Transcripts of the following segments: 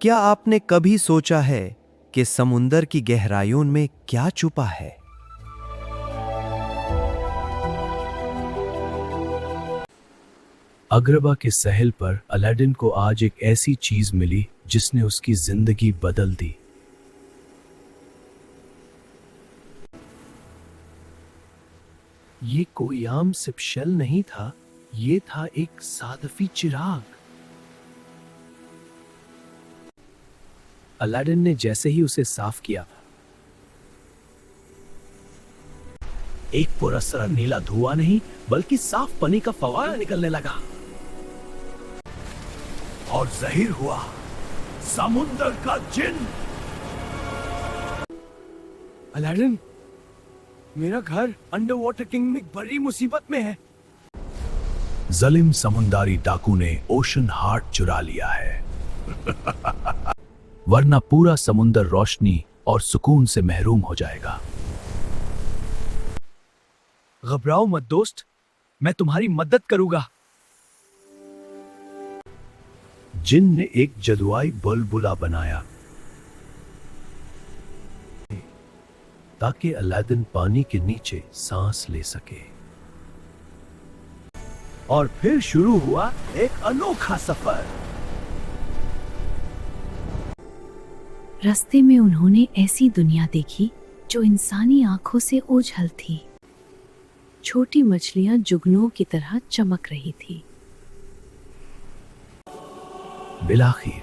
क्या आपने कभी सोचा है कि समुंदर की गहराइयों में क्या छुपा है? अग्रबा के सहल पर अलादीन को आज एक ऐसी चीज मिली जिसने उसकी जिंदगी बदल दी। ये कोई आम सिप शेल नहीं था, ये था एक सादफी चिराग। अलादीन ने जैसे ही उसे साफ किया, एक पुरस्कार नीला धुआं नहीं बल्कि साफ पानी का फवारा निकलने लगा और जाहिर हुआ समुद्र का जिन। अलादीन, मेरा घर अंडर वाटर किंग में बड़ी मुसीबत में है। जलिम समुंदरी डाकू ने ओशन हार्ट चुरा लिया है वरना पूरा समुंदर रोशनी और सुकून से महरूम हो जाएगा। घबराओ मत दोस्त, मैं तुम्हारी मदद करूंगा। जिन ने एक जदुआई बुलबुला बनाया ताकि अलादीन पानी के नीचे सांस ले सके। और फिर शुरू हुआ एक अनोखा सफर। रास्ते में उन्होंने ऐसी दुनिया देखी जो इंसानी आंखों से ओझल थी। छोटी मछलियां जुगनुओं की तरह चमक रही थी। बिलाखिर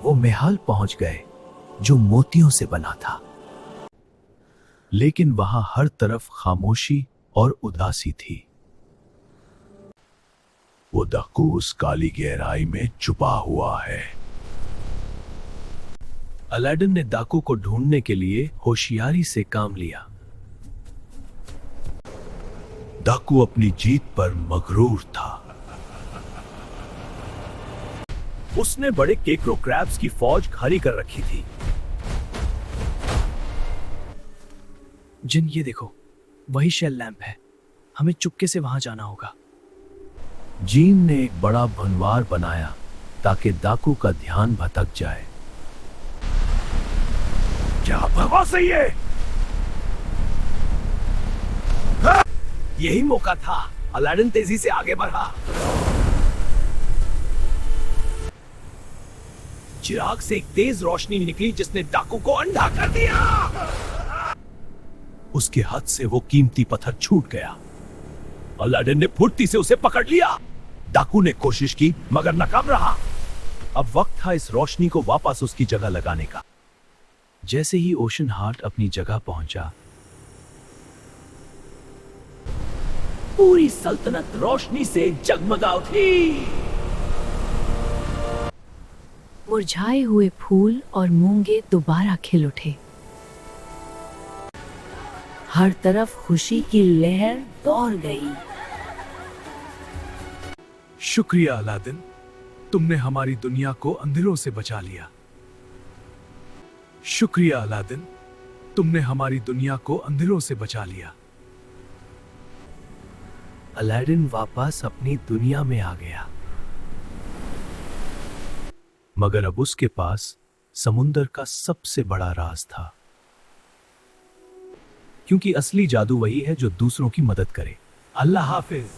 वो महल पहुंच गए जो मोतियों से बना था, लेकिन वहां हर तरफ खामोशी और उदासी थी। वो डाकू उस काली गहराई में छुपा हुआ है। अलादीन ने डाकू को ढूंढने के लिए होशियारी से काम लिया। डाकू अपनी जीत पर मगरूर था। उसने बड़े केकरो क्रैब्स की फौज खड़ी कर रखी थी। जिन, ये देखो, वही शेल लैंप है। हमें चुपके से वहां जाना होगा। जीन ने एक बड़ा भनवार बनाया ताकि डाकू का ध्यान भटक जाए। क्या बकवास है ये? यही मौका था। अलादीन तेजी से आगे बढ़ा। चिराग से एक तेज रोशनी निकली जिसने डाकू को अंधा कर दिया। उसके हाथ से वो कीमती पत्थर छूट गया। अलादीन ने फुर्ती से उसे पकड़ लिया। डाकू ने कोशिश की मगर नाकाम रहा। अब वक्त था इस रोशनी को वापस उसकी जगह लगाने का। जैसे ही ओशन हार्ट अपनी जगह पहुंचा, पूरी सल्तनत रोशनी से जगमगा उठी। मुरझाए हुए फूल और मूंगे दोबारा खिल उठे। हर तरफ खुशी की लहर दौड़ गई। शुक्रिया अलादीन, तुमने हमारी दुनिया को अंधेरों से बचा लिया। शुक्रिया अलादीन, तुमने हमारी दुनिया को अंधेरों से बचा लिया। अलादीन वापस अपनी दुनिया में आ गया, मगर अब उसके पास समुंदर का सबसे बड़ा राज था। क्योंकि असली जादू वही है जो दूसरों की मदद करे। अल्लाह हाफिज।